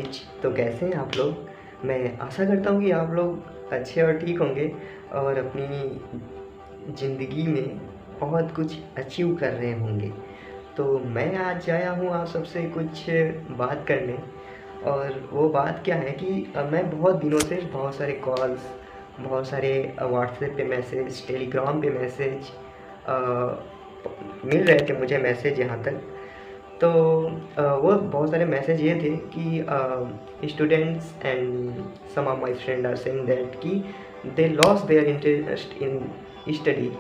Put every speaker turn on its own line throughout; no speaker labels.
Guys, तो कैसे हैं आप लोग। मैं आशा करता हूँ कि आप लोग अच्छे और ठीक होंगे और अपनी ज़िंदगी में बहुत कुछ अचीव कर रहे होंगे। तो मैं आज आया हूँ आप सबसे कुछ बात करने। और वो बात क्या है कि मैं बहुत दिनों से बहुत सारे कॉल्स, बहुत सारे व्हाट्सएप पे मैसेज, टेलीग्राम पे मैसेज मिल रहे थे मुझे मैसेज यहाँ तक। तो वो बहुत सारे मैसेज ये थे कि students and some of my friend are saying that कि they lost their interest in study.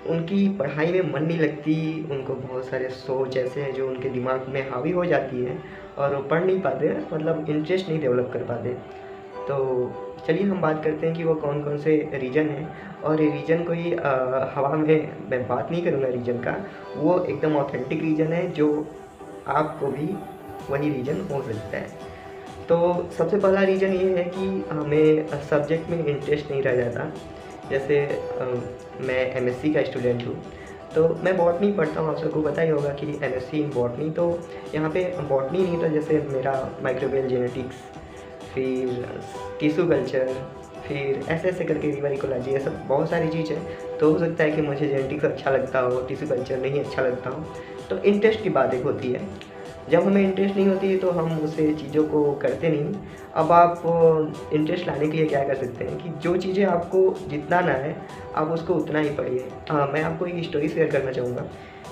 उनकी पढ़ाई में मन नहीं लगती, उनको बहुत सारे सोच ऐसे हैं जो उनके दिमाग में हावी हो जाती है और वो पढ़ नहीं पाते, मतलब इंटरेस्ट नहीं डेवलप कर पाते। तो चलिए हम बात करते हैं कि वो कौन कौन से रीज़न हैं। और ये रीज़न कोई हवा में मैं बात नहीं करूँगा रीज़न का, वो एकदम ऑथेंटिक रीज़न है जो आपको भी वही रीज़न हो सकता है। तो सबसे पहला रीज़न ये है कि हमें सब्जेक्ट में इंटरेस्ट नहीं रह जाता। जैसे मैं एमएससी का स्टूडेंट हूँ, तो मैं बॉटनी पढ़ता हूँ। आप सबको पता ही होगा कि एमएससी इन बॉटनी, तो यहाँ पे बॉटनी नहीं था। जैसे मेरा माइक्रोबियल जेनेटिक्स, फिर टिश्यू कल्चर, फिर ऐसे करके रिवर इकोलॉजी, ये सब बहुत सारी चीज़ है। तो हो सकता है कि मुझे जेनेटिक्स अच्छा लगता हो, टिश्यू कल्चर नहीं अच्छा लगता हो। तो इंटरेस्ट की बात एक होती है। जब हमें इंटरेस्ट नहीं होती है तो हम उसे चीज़ों को करते नहीं। अब आप इंटरेस्ट लाने के लिए क्या कर सकते हैं कि जो चीज़ें आपको जितना ना है आप उसको उतना ही पढ़िए। हाँ, मैं आपको एक स्टोरी शेयर करना चाहूँगा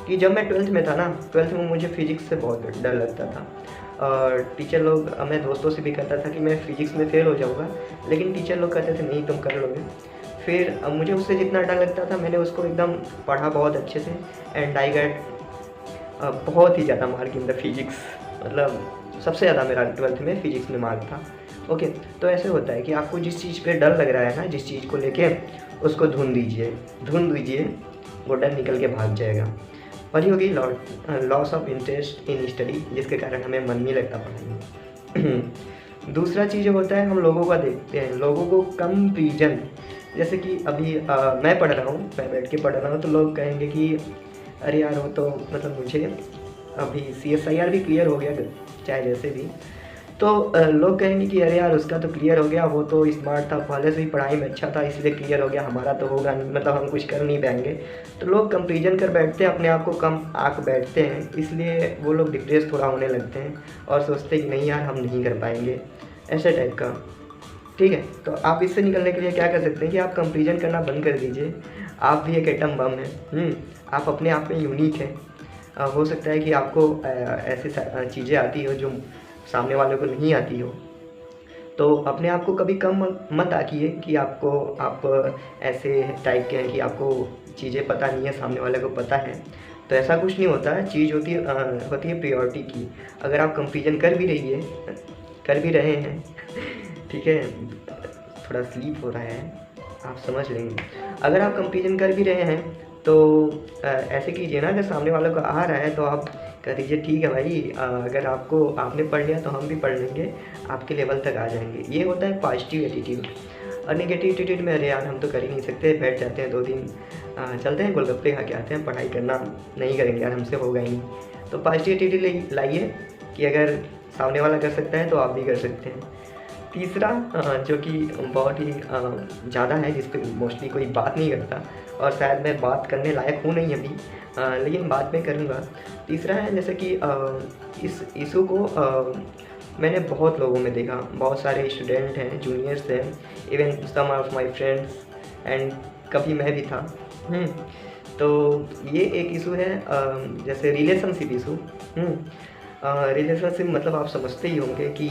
कि जब मैं 12th में था ना, 12th में मुझे फ़िज़िक्स से बहुत डर लगता था। और टीचर लोग, मैं दोस्तों से भी कहता था कि मैं फ़िज़िक्स में फ़ेल हो जाऊँगा, लेकिन टीचर लोग कहते थे नहीं तुम कर लोगे। फिर मुझे उससे जितना डर लगता था मैंने उसको एकदम पढ़ा बहुत अच्छे से, एंड आई गेट बहुत ही ज़्यादा मार्क इन द फिज़िक्स। मतलब सबसे ज़्यादा मेरा 12th में फ़िज़िक्स में मार्क था। ओके, तो ऐसे होता है कि आपको जिस चीज़ पे डर लग रहा है ना, जिस चीज़ को लेके, उसको धुन दीजिए, वो डर निकल के भाग जाएगा। और ये होगी loss of interest in study, जिसके कारण हमें मन नहीं लगता पढ़ाई में। दूसरा चीज़ होता है, हम लोगों का देखते हैं, लोगों को कंपैरिजन। जैसे कि अभी मैं पढ़ रहा हूँ, मैं बैठ के पढ़ रहा हूँ, तो लोग कहेंगे कि अरे यार वो तो, मतलब मुझे अभी CSIR भी क्लियर हो गया, चाहे जैसे भी। तो लोग कहेंगे कि अरे यार उसका तो क्लियर हो गया, वो तो स्मार्ट था, पहले से ही पढ़ाई में अच्छा था इसलिए क्लियर हो गया, हमारा तो होगा नहीं, मतलब हम कुछ कर नहीं पाएंगे। तो लोग कंपैरिजन कर बैठते हैं, अपने आप को कम आंक बैठते हैं, इसलिए वो लोग डिप्रेस थोड़ा होने लगते हैं और सोचते हैं कि नहीं यार हम नहीं कर पाएंगे, ऐसे टाइप का। ठीक है, तो आप इससे निकलने के लिए क्या कर सकते हैं कि आप कंपैरिजन करना बंद कर दीजिए। आप भी एक एटम बम हैं, आप अपने आप में यूनिक हैं। हो सकता है कि आपको ऐसी चीज़ें आती हो जो सामने वाले को नहीं आती हो। तो अपने आप को कभी कम मत आंकिए कि आप ऐसे टाइप के हैं कि आपको चीज़ें पता नहीं है, सामने वाले को पता है। तो ऐसा कुछ नहीं होता है, चीज़ होती है प्रायोरिटी की। अगर आप कंपैरिजन कर भी रहे हैं ठीक है, थोड़ा स्लीप हो रहा है, आप समझ लेंगे। अगर आप कंपैरिजन कर भी रहे हैं तो ऐसे कीजिए ना, अगर सामने वालों को आ रहा है तो आप कह दीजिए ठीक है भाई, अगर आपने पढ़ लिया तो हम भी पढ़ लेंगे, आपके लेवल तक आ जाएंगे। ये होता है पॉजिटिव एटीट्यूड। और नेगेटिव एटीट्यूड में अरे यार हम तो कर ही नहीं सकते, बैठ जाते हैं 2 दिन, चलते हैं गोलगप्पे खा के आते हैं, पढ़ाई करना नहीं करेंगे यार, हमसे होगा ही नहीं। तो पॉजिटिव एटीट्यूड लाइए कि अगर सामने वाला कर सकता है तो आप भी कर सकते हैं। तीसरा जो कि बहुत ही ज़्यादा है, जिस पे मोस्टली कोई बात नहीं करता, और शायद मैं बात करने लायक हूँ नहीं अभी, लेकिन बाद में करूँगा। तीसरा है जैसे कि इस इशू को मैंने बहुत लोगों में देखा, बहुत सारे स्टूडेंट हैं, जूनियर्स हैं, even some of my friends, and कभी मैं भी था। तो ये एक इशू है, जैसे रिलेशनशिप इशू। रिलेशनशिप मतलब आप समझते ही होंगे कि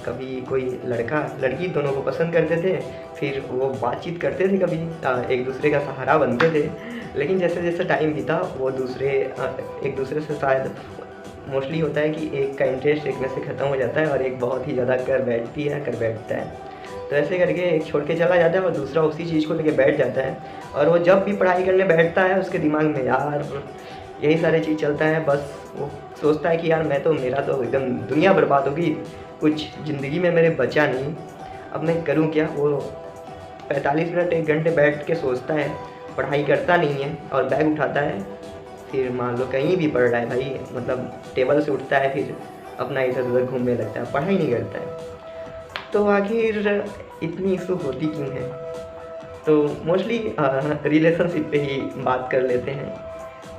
कभी कोई लड़का लड़की दोनों को पसंद करते थे, फिर वो बातचीत करते थे, कभी एक दूसरे का सहारा बनते थे, लेकिन जैसे जैसे टाइम बीता वो एक दूसरे से शायद मोस्टली होता है कि एक का इंटरेस्ट एक में से ख़त्म हो जाता है और एक बहुत ही ज़्यादा कर बैठता है। तो ऐसे करके एक छोड़ के चला जाता है और दूसरा उसी चीज़ को लेके बैठ जाता है, और वो जब भी पढ़ाई करने बैठता है उसके दिमाग में यार यही सारी चीज़ चलता है। बस वो सोचता है कि यार मेरा तो एकदम दुनिया बर्बाद होगी, कुछ ज़िंदगी में मेरे बचा नहीं, अब मैं करूँ क्या। वो 45 मिनट 1 घंटे बैठ के सोचता है, पढ़ाई करता नहीं है और बैग उठाता है, फिर मान लो कहीं भी पढ़ रहा है भाई, मतलब टेबल से उठता है, फिर अपना इधर उधर घूमने लगता है, पढ़ाई नहीं करता है। तो आखिर इतनी इशू होती क्यों है? तो मोस्टली रिलेशनशिप पे ही बात कर लेते हैं।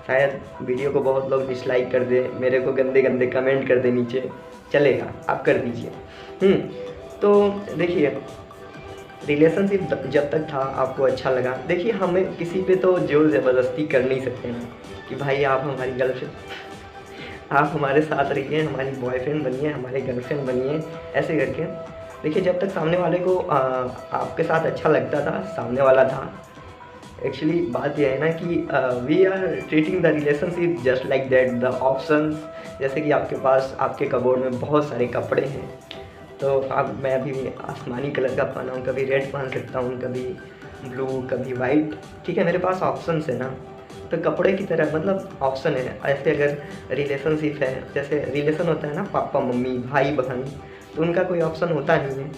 शायद वीडियो को बहुत लोग डिसलाइक कर दे, मेरे को गंदे गंदे कमेंट कर दे नीचे, चलेगा, आप कर दीजिए। तो देखिए, रिलेशनशिप जब तक था आपको अच्छा लगा, देखिए हमें किसी पे तो जोर ज़बरदस्ती कर नहीं सकते ना कि भाई आप हमारी गर्लफ्रेंड, आप हमारे साथ रहिए, हमारी बॉयफ्रेंड बनिए, हमारे गर्लफ्रेंड बनिए, ऐसे करके। देखिए जब तक सामने वाले को आपके साथ अच्छा लगता था, सामने वाला था, एक्चुअली बात यह है ना कि we are treating the relationship just like that the options. जैसे कि आपके पास आपके कबोर्ड में बहुत सारे कपड़े हैं, तो अब मैं अभी आसमानी कलर का पहना हूँ, कभी रेड पहन सकता हूँ, कभी ब्लू, कभी वाइट, ठीक है, मेरे पास ऑप्शंस है ना। तो कपड़े की तरह मतलब ऑप्शन है। ऐसे अगर रिलेशनशिप है, जैसे रिलेशन होता है ना पापा मम्मी भाई बहन, तो उनका कोई ऑप्शन होता नहीं है,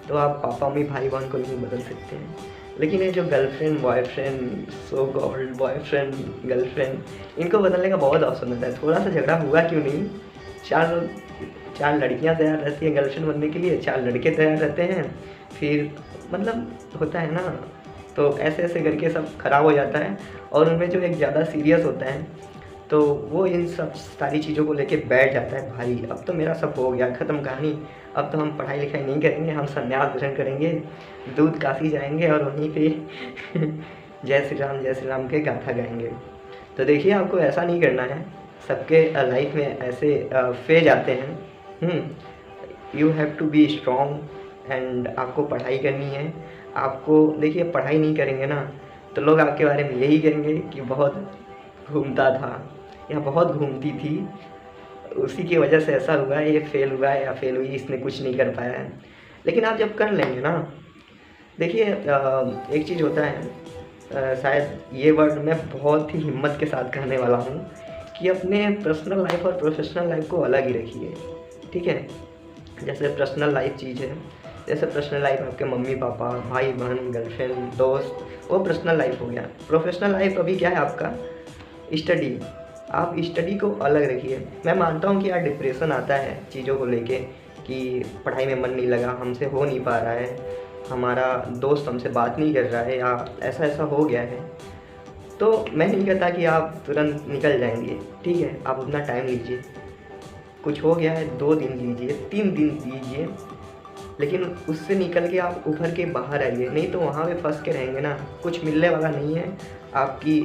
तो आप पापा मम्मी भाई बहन को नहीं बदल सकते हैं। लेकिन ये जो girlfriend boyfriend, so called boyfriend girlfriend, इनको बदलने का बहुत ऑप्शन होता है। थोड़ा सा झगड़ा हुआ क्यों नहीं, चार लड़कियां तैयार रहती हैं गर्लफ्रेंड बनने के लिए, 4 लड़के तैयार रहते हैं, फिर मतलब होता है ना। तो ऐसे ऐसे करके सब खराब हो जाता है। और उनमें जो एक ज़्यादा सीरियस होता है, तो वो इन सब सारी चीज़ों को लेके बैठ जाता है, भाई अब तो मेरा सब हो गया, ख़त्म कहानी, अब तो हम पढ़ाई लिखाई नहीं करेंगे, हम संन्यास ग्रहण करेंगे, दूध काशी जाएंगे और वहीं पे जय श्री राम के गाथा गाएंगे। तो देखिए आपको ऐसा नहीं करना है। सबके लाइफ में ऐसे फेज आते हैं। You have to be strong and आपको पढ़ाई करनी है। आपको देखिए पढ़ाई नहीं करेंगे ना तो लोग आपके बारे में यही कहेंगे कि बहुत घूमता था या बहुत घूमती थी, उसी की वजह से ऐसा हुआ, ये फेल हुआ या फेल हुई, इसने कुछ नहीं कर पाया है। लेकिन आप जब कर लेंगे ना, देखिए एक चीज़ होता है, शायद ये वर्ड मैं बहुत ही हिम्मत के साथ कहने वाला हूँ कि अपने पर्सनल लाइफ और प्रोफेशनल लाइफ को अलग ही रखिए, ठीक है। जैसे पर्सनल लाइफ चीज़ है, जैसे पर्सनल लाइफ आपके मम्मी पापा भाई बहन गर्लफ्रेंड दोस्त, वो पर्सनल लाइफ हो गया। प्रोफेशनल लाइफ अभी क्या है आपका, स्टडी। आप स्टडी को अलग रखिए। मैं मानता हूँ कि यार डिप्रेशन आता है चीज़ों को लेके कि पढ़ाई में मन नहीं लगा, हमसे हो नहीं पा रहा है, हमारा दोस्त हमसे बात नहीं कर रहा है, या ऐसा ऐसा हो गया है। तो मैं नहीं कहता कि आप तुरंत निकल जाएंगे, ठीक है, आप अपना टाइम लीजिए। कुछ हो गया है 2 दिन लीजिए, 3 दिन लीजिए, लेकिन उससे निकल के आप उभर के बाहर आइए, नहीं तो वहाँ पे फंस के रहेंगे ना, कुछ मिलने वाला नहीं है। आपकी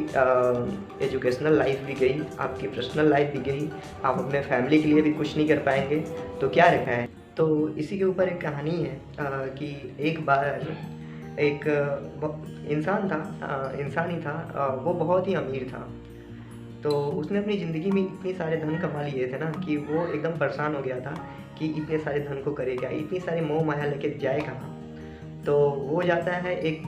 एजुकेशनल लाइफ भी गई, आपकी पर्सनल लाइफ भी गई, आप अपने फैमिली के लिए भी कुछ नहीं कर पाएंगे, तो क्या रखा है। तो इसी के ऊपर एक कहानी है कि एक बार एक इंसान था, इंसान ही था, वो बहुत ही अमीर था। तो उसने अपनी ज़िंदगी में इतने सारे धन कमा लिए थे ना कि वो एकदम परेशान हो गया था कि इतने सारे धन को करे क्या, इतनी सारी मोह माया लेके जाए कहाँ। तो वो जाता है एक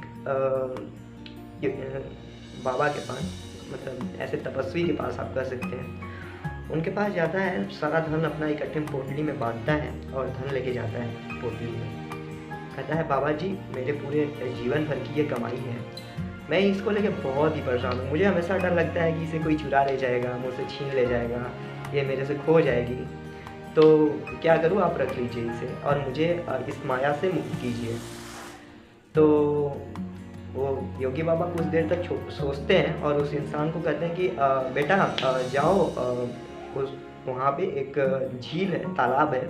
बाबा के पास, मतलब ऐसे तपस्वी के पास आप कह सकते हैं। उनके पास जाता है, सारा धन अपना इकट्ठे पोटली में बांधता है और धन लेके जाता है पोटली में। कहता है बाबा जी मेरे पूरे जीवन भर की ये कमाई है, मैं इसको लेके बहुत ही परेशान हूँ, मुझे हमेशा डर लगता है कि इसे कोई चुरा ले जाएगा, मुझसे छीन ले जाएगा, ये मेरे से खो जाएगी, तो क्या करूँ, आप रख लीजिए इसे और मुझे इस माया से मुक्त कीजिए। तो वो योगी बाबा कुछ देर तक सोचते हैं और उस इंसान को कहते हैं कि बेटा जाओ, उस वहाँ पे एक झील है, तालाब है,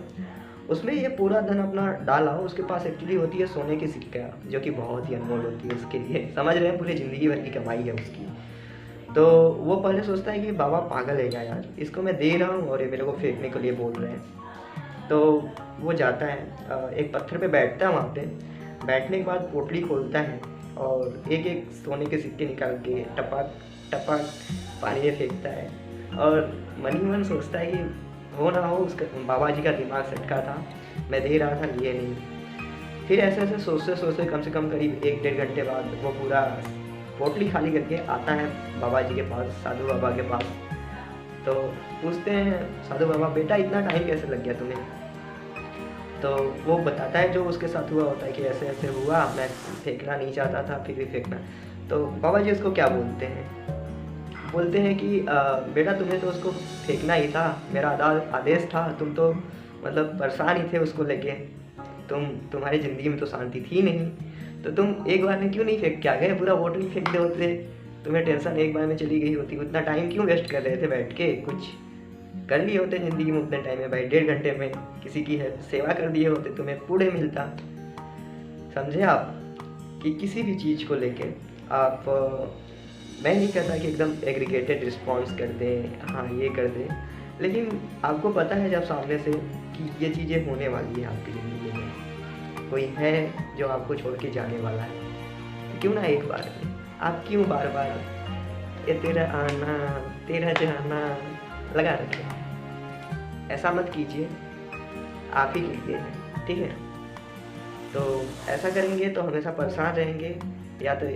उसमें ये पूरा धन अपना डाला। उसके पास एक्चुअली होती है सोने की सिक्का, जो कि बहुत ही अनमोल होती है उसके लिए, समझ रहे हैं, पूरी ज़िंदगी भर की कमाई है उसकी। तो वो पहले सोचता है कि बाबा पागल है क्या यार, इसको मैं दे रहा हूँ और ये मेरे को फेंकने के लिए बोल रहे हैं। तो वो जाता है, एक पत्थर पे बैठता है, वहाँ पे बैठने के बाद पोटली खोलता है और एक एक सोने के सिक्के निकाल के टपक टपक पानी में फेंकता है। और मन ही मन सोचता है कि हो ना हो, उसका बाबा जी का दिमाग सटका था, मैं दे रहा था, लिए नहीं। फिर ऐसे ऐसे सोचते सोचते कम से कम करीब 1-1.5 घंटे बाद वो पूरा पोटली खाली करके आता है बाबा जी के पास, साधु बाबा के पास। तो पूछते हैं साधु बाबा बेटा इतना टाइम कैसे लग गया तुम्हें। तो वो बताता है जो उसके साथ हुआ होता है कि ऐसे ऐसे हुआ, मैं फेंकना नहीं चाहता था फिर भी फेंकना। तो बाबा जी उसको क्या बोलते हैं, बोलते हैं कि बेटा तुम्हें तो उसको फेंकना ही था, मेरा आदेश था, तुम तो मतलब परेशान ही थे उसको लेके, तुम्हारी ज़िंदगी में तो शांति थी नहीं, तो तुम एक बार में क्यों नहीं फेंक के आ गए, पूरा बोतल ही फेंक दे होते, तुम्हें टेंशन एक बार में चली गई होती, उतना टाइम क्यों वेस्ट कर रहे थे बैठ के, कुछ कर लिए होते ज़िंदगी में उतने टाइम में भाई, 1.5 घंटे में किसी की सेवा कर दिए होते, तुम्हें पूरे मिलता। समझे आप कि किसी भी चीज़ को लेके आप मैं नहीं कहता कि एकदम एग्रीगेटेड रिस्पॉन्स कर दें, हाँ ये कर दें, लेकिन आपको पता है जब सामने से कि ये चीज़ें होने वाली है आपकी ज़िंदगी में, कोई है जो आपको छोड़ के जाने वाला है, तो क्यों ना एक बार में आप क्यों बार बार ये तेरा आना तेरा जाना लगा रखें। ऐसा मत कीजिए, आप ही के लिए है, ठीक है। तो ऐसा करेंगे तो हमेशा परेशान रहेंगे, या तो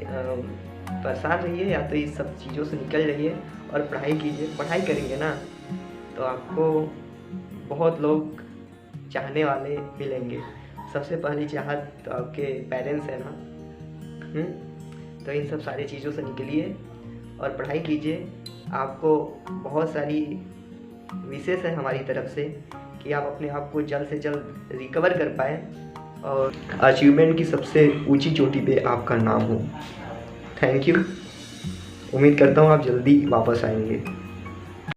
परेशान रहिए या तो इस सब चीज़ों से निकल जाइए और पढ़ाई कीजिए। पढ़ाई करेंगे ना तो आपको बहुत लोग चाहने वाले मिलेंगे। सबसे पहली चाहत तो आपके पेरेंट्स है ना। तो इन सब सारी चीज़ों से निकलिए और पढ़ाई कीजिए। आपको बहुत सारी विशेष है हमारी तरफ से कि आप अपने आप को जल्द से जल्द रिकवर कर पाएँ और अचीवमेंट की सबसे ऊंची चोटी पे आपका नाम हो। Thank you. उम्मीद करता हूँ आप जल्दी वापस आएंगे।